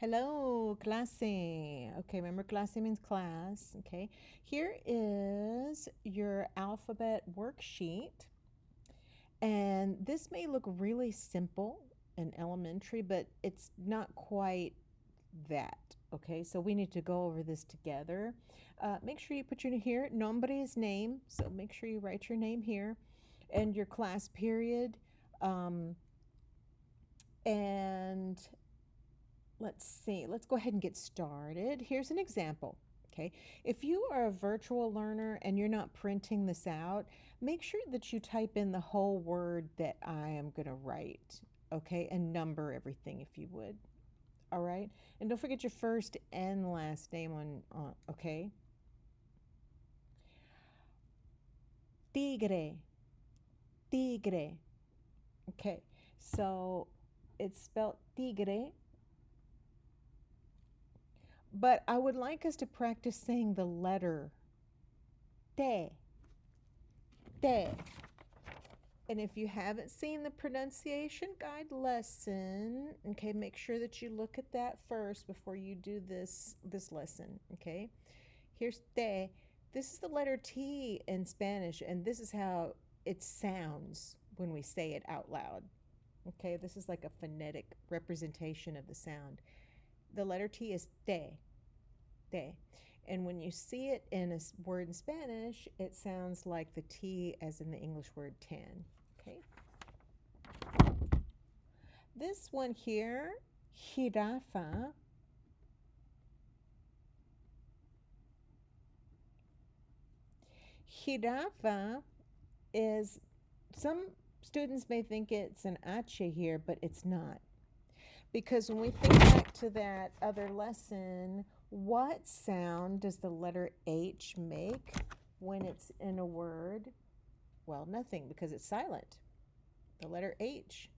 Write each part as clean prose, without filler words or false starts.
Hello, clase. Okay, remember clase means class. Okay, here is your alphabet worksheet. And this may look really simple and elementary, but it's not quite that. Okay, so we need to go over this together. Make sure you put your here. Nombre is name, so make sure you write your name here and your class period. Um, and let's see, let's go ahead and get started. Here's an example. Okay, if you are a virtual learner and you're not printing this out, make sure that you type in the whole word that I am going to write, okay, and number everything if you would. All right, and don't forget your first and last name on okay. Tigre, tigre. Okay, so it's spelled tigre, but I would like us to practice saying the letter te, te. And if you haven't seen the pronunciation guide lesson, okay, make sure that you look at that first before you do this lesson, okay? Here's te. This is the letter T in Spanish, and this is how it sounds when we say it out loud. Okay, this is like a phonetic representation of the sound. The letter T is te, te. And when you see it in a word in Spanish, it sounds like the T as in the English word 10. Okay. This one here, jirafa, jirafa is, some students may think it's an H here, but it's not. Because when we think back to that other lesson, what sound does the letter H make when it's in a word? Well, nothing, because it's silent. The letter H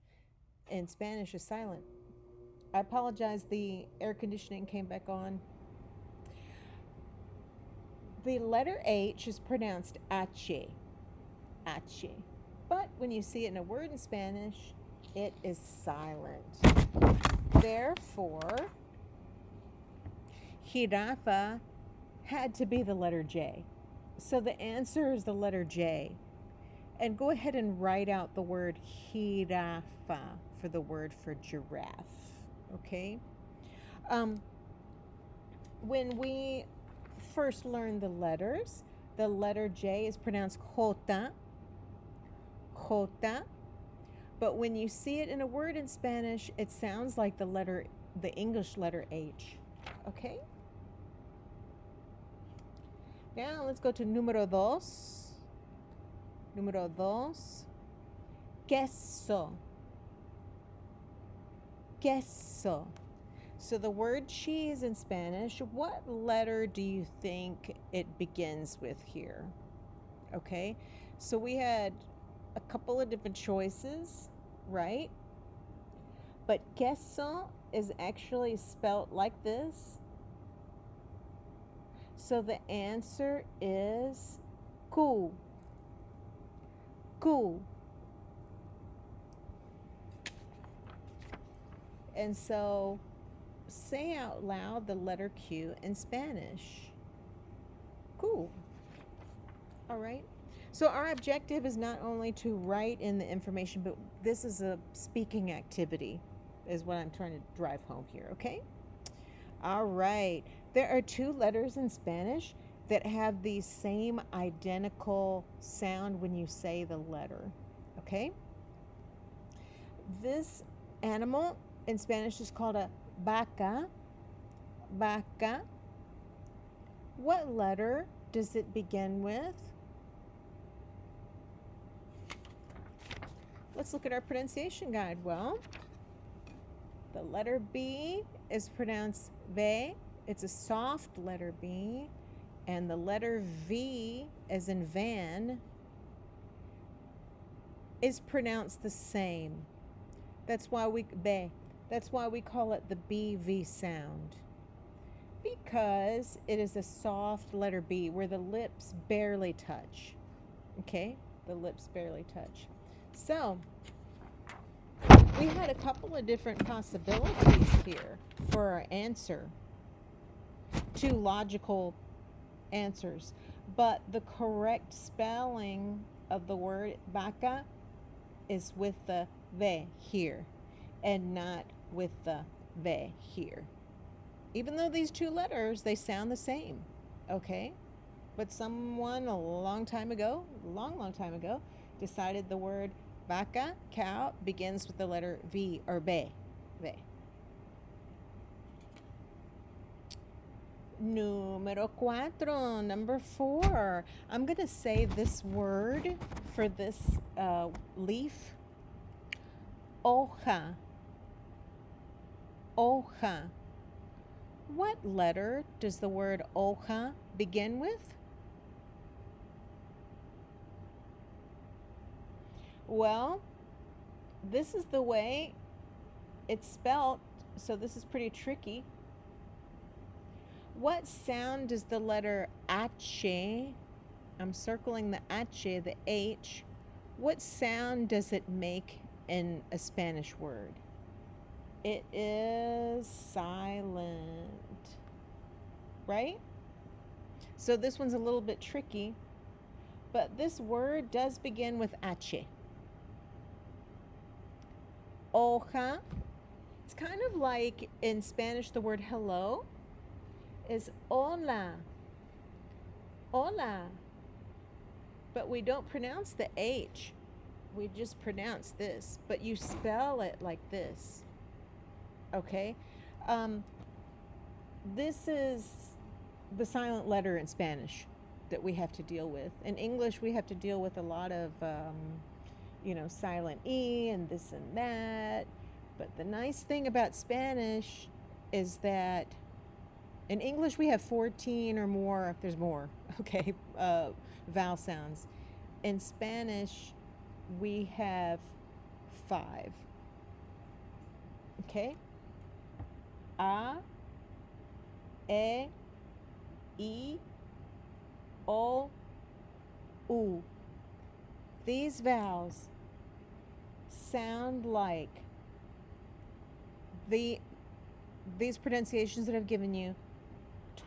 in Spanish is silent. I apologize, the air conditioning came back on. The letter H is pronounced H, H. But when you see it in a word in Spanish, it is silent. Therefore, jirafa had to be the letter J. So the answer is the letter J. And go ahead and write out the word jirafa for the word for giraffe. Okay? When we first learned the letters, the letter J is pronounced jota, jota. But when you see it in a word in Spanish, it sounds like the English letter H. Okay? Now let's go to número dos. Número dos. Queso. Queso. So the word cheese in Spanish, what letter do you think it begins with here? Okay? So we had a couple of different choices, right? But queso is actually spelt like this. So the answer is Q. Q. And so say out loud the letter Q in Spanish. Q. All right. So our objective is not only to write in the information, but this is a speaking activity, is what I'm trying to drive home here, okay? All right. There are two letters in Spanish that have the same identical sound when you say the letter, okay? This animal in Spanish is called a vaca. Vaca. What letter does it begin with? Let's look at our pronunciation guide. Well, the letter B is pronounced V. It's a soft letter B. And the letter V, as in van, is pronounced the same. That's why we call it the BV sound. Because it is a soft letter B where the lips barely touch. Okay? The lips barely touch. So, We had a couple of different possibilities here for our answer. Two logical answers. But the correct spelling of the word vaca is with the V here and not with the V here. Even though these two letters, they sound the same, okay? But someone a long time ago, long time ago, decided the word vaca, cow, begins with the letter V or B. V. Número cuatro, number 4. I'm going to say this word for this leaf. Hoja. Hoja. What letter does the word hoja begin with? Well, this is the way it's spelled, so this is pretty tricky. What sound does the letter H, I'm circling the H, the H, what sound does it make in a Spanish word? It is silent, right? So this one's a little bit tricky, but this word does begin with H. Hoja. It's kind of like in Spanish the word hello is hola. Hola. But we don't pronounce the H. We just pronounce this, but you spell it like this. Okay? This is the silent letter in Spanish that we have to deal with. In English, we have to deal with a lot of, silent E and this and that. But the nice thing about Spanish is that in English, we have 14 or more, there's more, okay, vowel sounds. In Spanish, we have 5. Okay? A, E, I, O, U. These vowels sound like these pronunciations that I've given you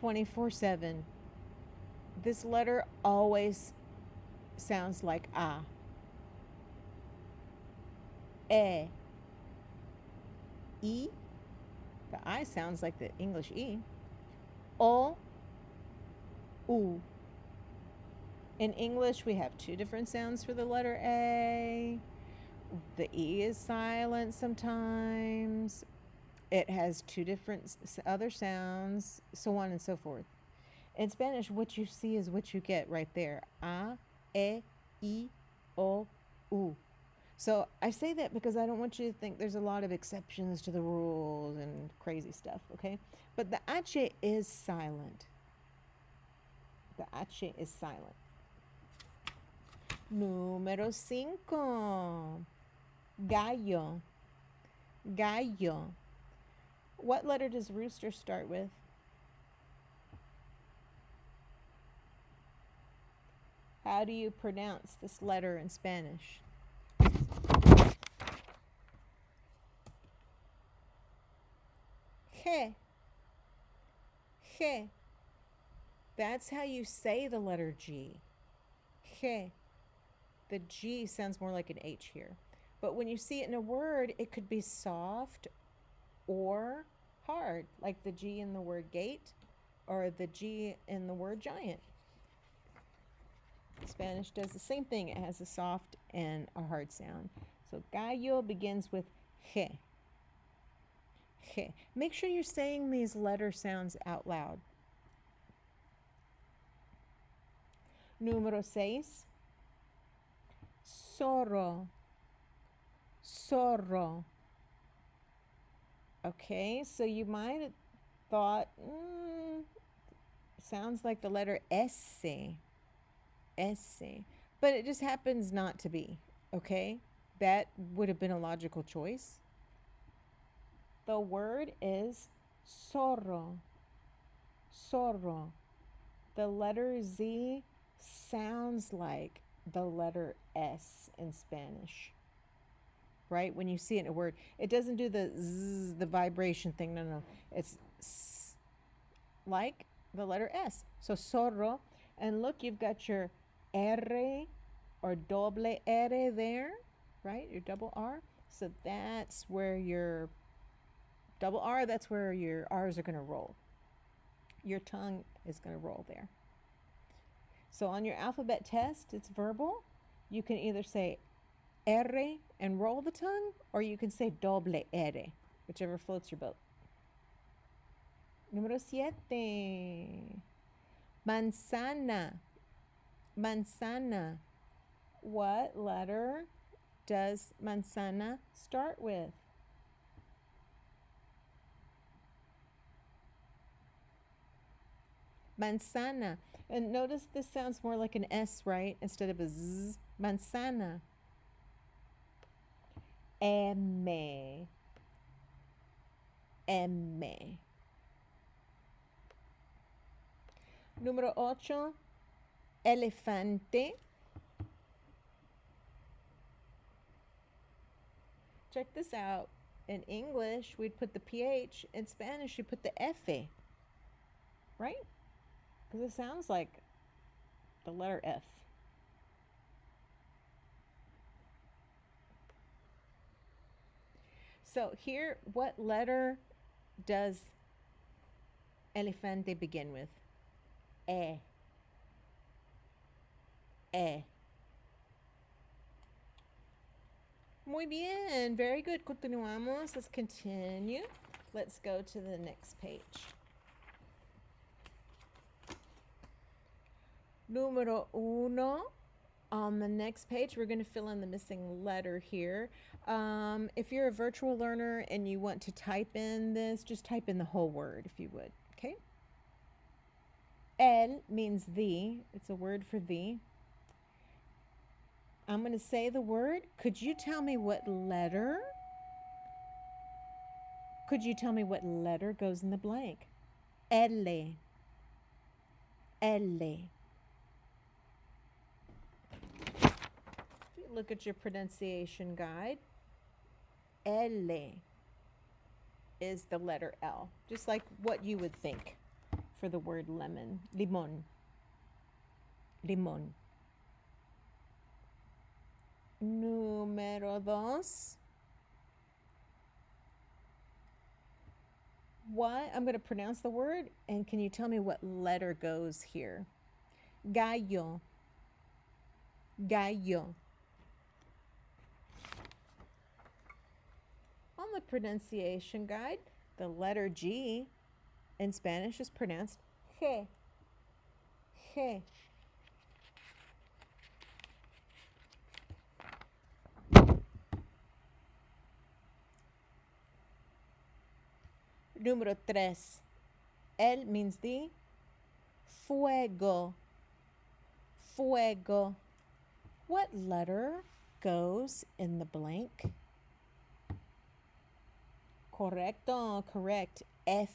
24/7. This letter always sounds like A. E. I. The I sounds like the English E. O. U. In English, we have 2 different sounds for the letter A. The E is silent sometimes. It has 2 different other sounds, so on and so forth. In Spanish, what you see is what you get right there. A, E, I, O, U. So I say that because I don't want you to think there's a lot of exceptions to the rules and crazy stuff, okay? But the H is silent. The H is silent. Número 5. Gallo. Gallo. What letter does rooster start with? How do you pronounce this letter in Spanish? G. G. That's how you say the letter G. G. The G sounds more like an H here. But when you see it in a word, it could be soft or hard, like the G in the word gate or the G in the word giant. Spanish does the same thing. It has a soft and a hard sound. So gallo begins with G. G. Make sure you're saying these letter sounds out loud. Número 6. Zorro. Zorro. Okay, so you might have thought, sounds like the letter S. S. But it just happens not to be, okay? That would have been a logical choice. The word is zorro. Zorro. The letter Z sounds like the letter S in Spanish. right? When you see it in a word, it doesn't do the zzz, the vibration thing. No, no, it's s, like the letter S. So zorro, and look, you've got your R or doble R there, right? Your double R. So that's where your double R, that's where your R's are going to roll. Your tongue is going to roll there. So on your alphabet test, it's verbal. You can either say R and roll the tongue, or you can say doble R, whichever floats your boat. Número 7. Manzana. Manzana. What letter does manzana start with? Manzana. And notice this sounds more like an S, right? Instead of a Z. Manzana. M. M. Número 8. Elefante. Check this out. In English, we'd put the PH. In Spanish, you put the F. Right? Because it sounds like the letter F. So here, what letter does elefante begin with? E. E. Muy bien. Very good. Continuamos. Let's continue. Let's go to the next page. Número 1. On the next page, we're going to fill in the missing letter here. If you're a virtual learner and you want to type in this, just type in the whole word if you would. Okay? El means the. It's a word for the. I'm going to say the word. Could you tell me what letter? Could you tell me what letter goes in the blank? L. L. Look at your pronunciation guide. L is the letter L, just like what you would think for the word lemon. Limón. Limón. Número 2. What? I'm going to pronounce the word, and can you tell me what letter goes here? Gallo. Gallo. On the pronunciation guide, the letter G in Spanish is pronounced G. G. Número 3. El means the. Fuego. Fuego. What letter goes in the blank? Correcto, correct. F.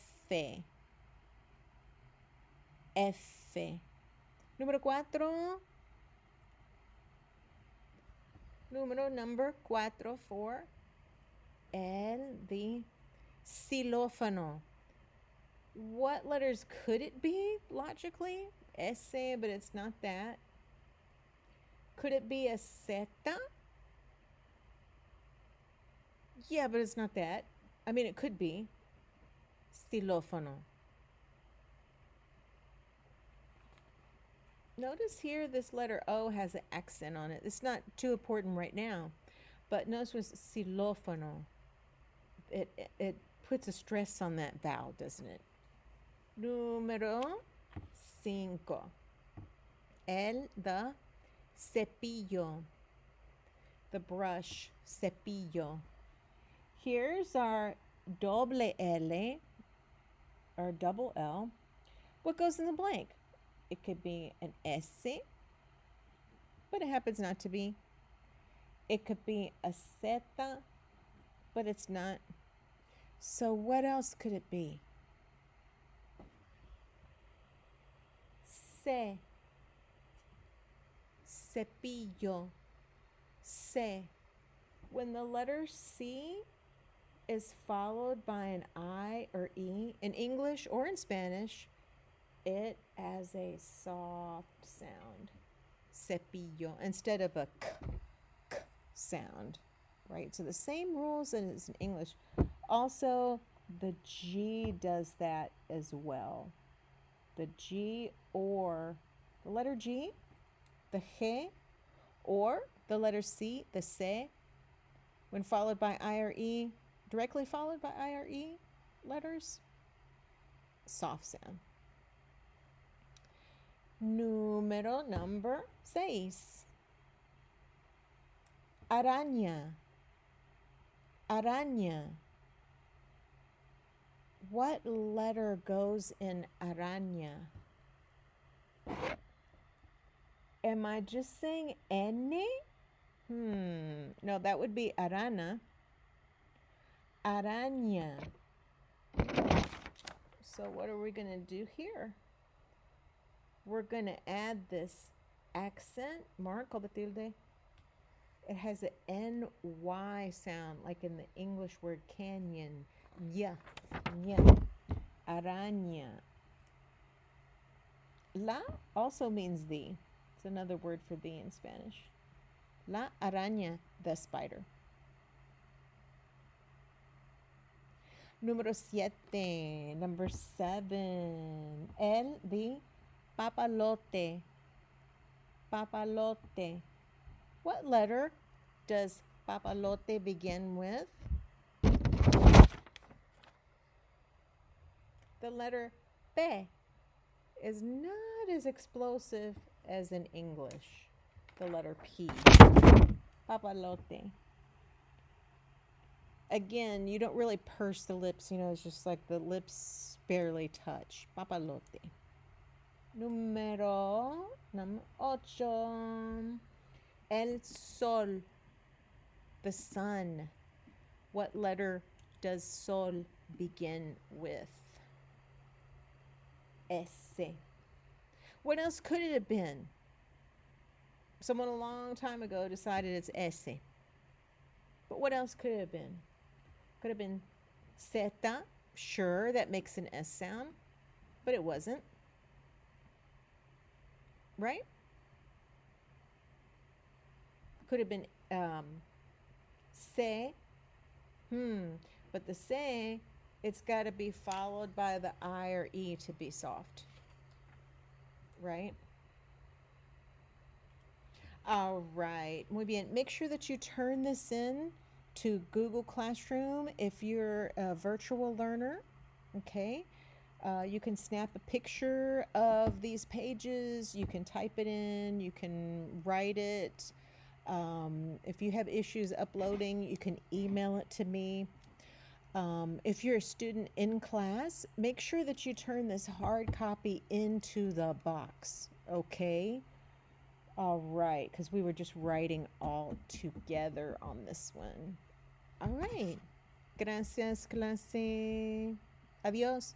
F. Número 4. Number 4 for the xilófono. What letters could it be logically? S, but it's not that. Could it be a zeta? Yeah, but it's not that. I mean, it could be. Xilófono. Notice here this letter O has an accent on it. It's not too important right now, but notice was xilófono. It puts a stress on that vowel, doesn't it? Número 5. The cepillo. The brush, cepillo. Here's our doble L or double L. What goes in the blank? It could be an S, but it happens not to be. It could be a zeta, but it's not. So what else could it be? C. Cepillo. C. When the letter C is followed by an I or E in English or in Spanish, it has a soft sound. Cepillo instead of a k sound, right? So the same rules as in English. Also, the G does that as well. The G or the letter G, the G, or the letter C, the C, when followed by I or E, directly followed by I or E letters, soft sound. Number 6. Araña. Araña. What letter goes in araña? Am I just saying N? No, that would be arana. Araña. So what are we going to do here? We're going to add this accent mark called the tilde. It has an N-Y sound, like in the English word canyon. Yeah. Araña. La also means the. It's another word for the in Spanish. La araña, the spider. Number 7. The papalote. Papalote. What letter does papalote begin with? The letter P is not as explosive as in English. The letter P. Papalote. Again, you don't really purse the lips, it's just like the lips barely touch. Papalote. Number 8. El sol. The sun. What letter does sol begin with? S. What else could it have been? Someone a long time ago decided it's S. But what else could it have been? Could have been zeta. Sure, that makes an S sound, but it wasn't. Right? Could have been se. But the se, it's got to be followed by the I or E to be soft. Right? All right. Muy bien. Make sure that you turn this in to Google Classroom if you're a virtual learner. Okay. You can snap a picture of these pages. You can type it in. You can write it. If you have issues uploading, you can email it to me. If you're a student in class, make sure that you turn this hard copy into the box. Okay. All right, because we were just writing all together on this one. All right. Gracias, clase. Adiós.